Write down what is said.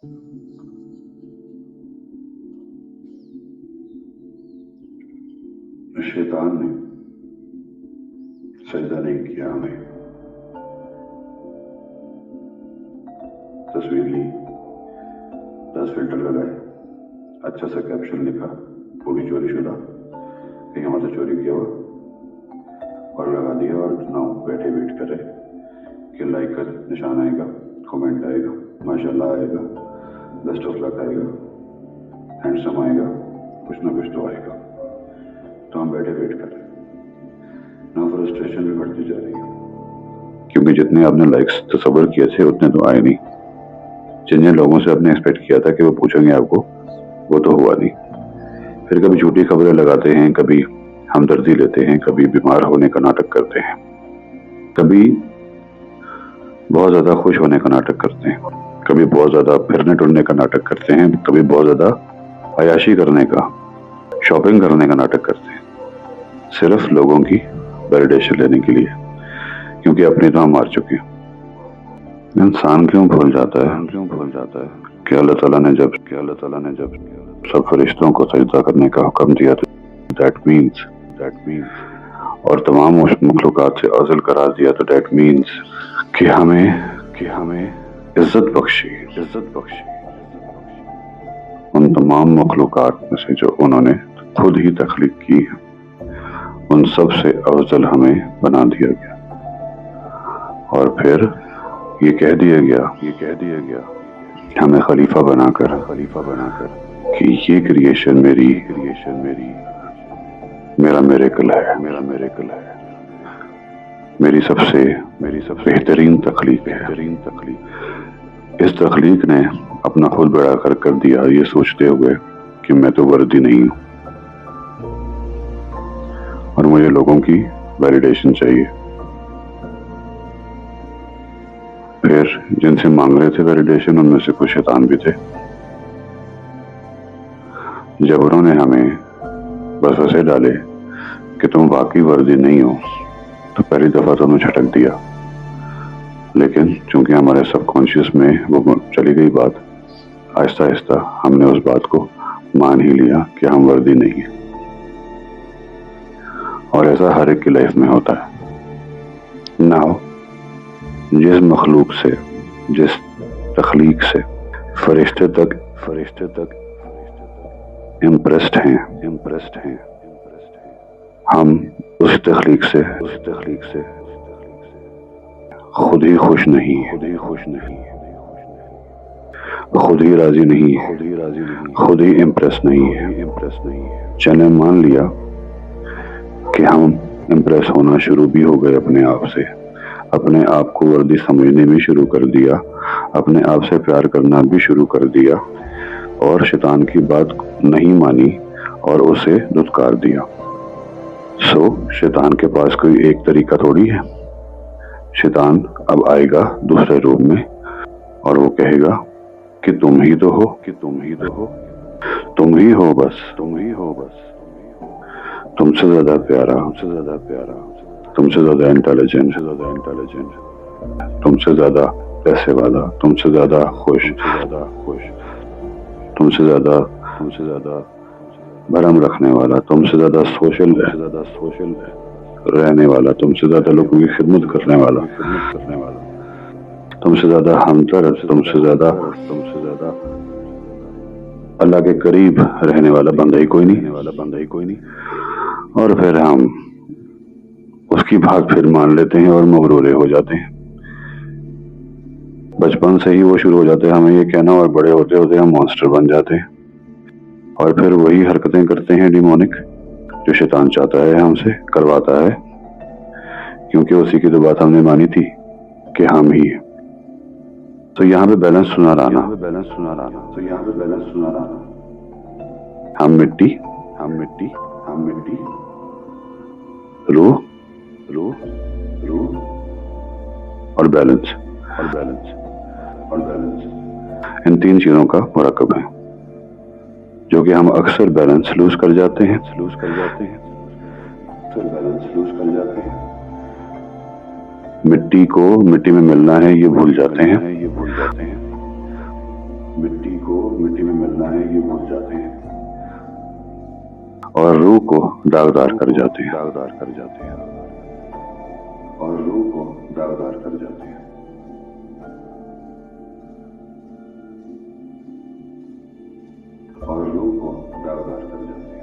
शैतान ने सजदा नहीं किया हमें। तस्वीर ली, 10 फिल्टर लगाए, अच्छा सा कैप्शन लिखा, वो भी चोरी शुदा, कहीं वहां से चोरी किया हुआ, और लगा दिया। और नाउ बैठे वेट कर रहे कि लाइक का निशान आएगा, कमेंट आएगा, माशाल्लाह आएगा, बेस्ट ऑफ लक आएगा, हैंडसम आएगा, कुछ ना कुछ तो आएगा। तो हम बैठे वेट कर रहे हैं। ना फ्रस्ट्रेशन भी बढ़ती जा रही है, क्योंकि जितने आपने लाइक्स तस्वर किए थे उतने तो आए नहीं। जिन जिन लोगों से आपने एक्सपेक्ट किया था कि वो पूछेंगे आपको, वो तो हुआ नहीं। फिर कभी झूठी खबरें लगाते हैं, कभी हमदर्दी लेते हैं, कभी बीमार होने का नाटक करते हैं, कभी बहुत ज्यादा खुश होने का नाटक करते हैं, कभी बहुत ज्यादा फिरने टुरने का नाटक करते हैं, कभी बहुत ज्यादा अयाशी करने का, शॉपिंग करने का नाटक करते हैं, सिर्फ लोगों की वैलिडेशन लेने के लिए, क्योंकि अपनी तो हम मार चुके हैं। इंसान क्यों भूल जाता है कि अल्लाह ताला ने जब सब फरिश्तों को सजदा करने का हुक्म दिया, तो दैट मीन्स और तमाम मखलूकात से अज़ल करार दिया, तो दैट मीन्स कि हमें इज्जत बख्शी उन तमाम मखलूकात में से जो उन्होंने खुद ही तख्लीक की है, उन सब से अफजल हमें बना दिया गया। और फिर ये कह दिया गया हमें खलीफा बनाकर कि ये क्रिएशन मेरा मिरेकल है, मेरी सबसे बेहतरीन तख्लीक है। इस तख्लीक ने अपना खुद बड़ा कर दिया, ये सोचते हुए कि मैं तो वर्दी नहीं हूं और मुझे लोगों की वैलिडेशन चाहिए। फिर जिनसे मांग रहे थे वैलिडेशन, उनमें से कुछ शैतान भी थे। जब उन्होंने हमें बस ऐसे डाले कि तुम वाकई वर्दी नहीं हो, तो पहली दफा तो उन्होंने झटक दिया, लेकिन चूंकि हमारे सबकॉन्शियस में वो चली गई बात, आहिस्ता आहिस्ता हमने उस बात को मान ही लिया कि हम वर्दी नहीं है। और ऐसा हर एक की लाइफ में होता है ना। जिस मखलूक से, जिस तख्लीक से फरिश्ते तक इम्प्रेस्ड हैं, हम उस तख्लीक से खुद ही खुश नहीं, खुद ही राजी नहीं, खुद ही इम्प्रेस नहीं है। चले मान लिया कि हम इम्प्रेस होना शुरू भी हो गए अपने आप से, अपने आप को वर्दी समझने भी शुरू कर दिया, अपने आप से प्यार करना भी शुरू कर दिया, और शैतान की बात नहीं मानी और उसे दुत्कार दिया। शैतान के पास कोई एक तरीका थोड़ी है। शैतान अब आएगा दूसरे रूप में और वो कहेगा कि तुम ही तो हो, तुम ही हो बस, तुमसे ज्यादा प्यारा, तुमसे ज्यादा इंटेलिजेंट, तुमसे ज्यादा पैसे वाला, तुमसे ज्यादा खुश, तुमसे ज्यादा भरम रखने वाला, तुमसे ज्यादा सोशल रहने वाला, तुमसे ज्यादा लोगों की खिदमत करने वाला, तुमसे ज्यादा हमदर्द, तुमसे ज्यादा अल्लाह के करीब रहने वाला बंदा ही कोई नहीं। और फिर हम उसकी बात फिर मान लेते हैं और मगरूरे हो जाते हैं। बचपन से ही वो शुरू हो जाते हैं हमें ये कहना, और बड़े होते होते हम मॉन्स्टर बन जाते हैं, और फिर वही हरकतें करते हैं डिमोनिक जो शैतान चाहता है हमसे करवाता है, क्योंकि उसी की तो बात हमने मानी थी कि हम ही हैं। तो यहाँ पे बैलेंस सुना रहा ना, हम मिट्टी, रूह और बैलेंस, इन तीन चीजों का मुराकब है, जो कि हम अक्सर बैलेंस लूज कर जाते हैं, मिट्टी को मिट्टी में मिलना है ये भूल जाते हैं, मिट्टी को मिट्टी में मिलना है ये भूल जाते हैं और रूह को दागदार कर जाते हैं और रूह को दागदार कर जाते हैं और रूह को दागदार कर जाते हैं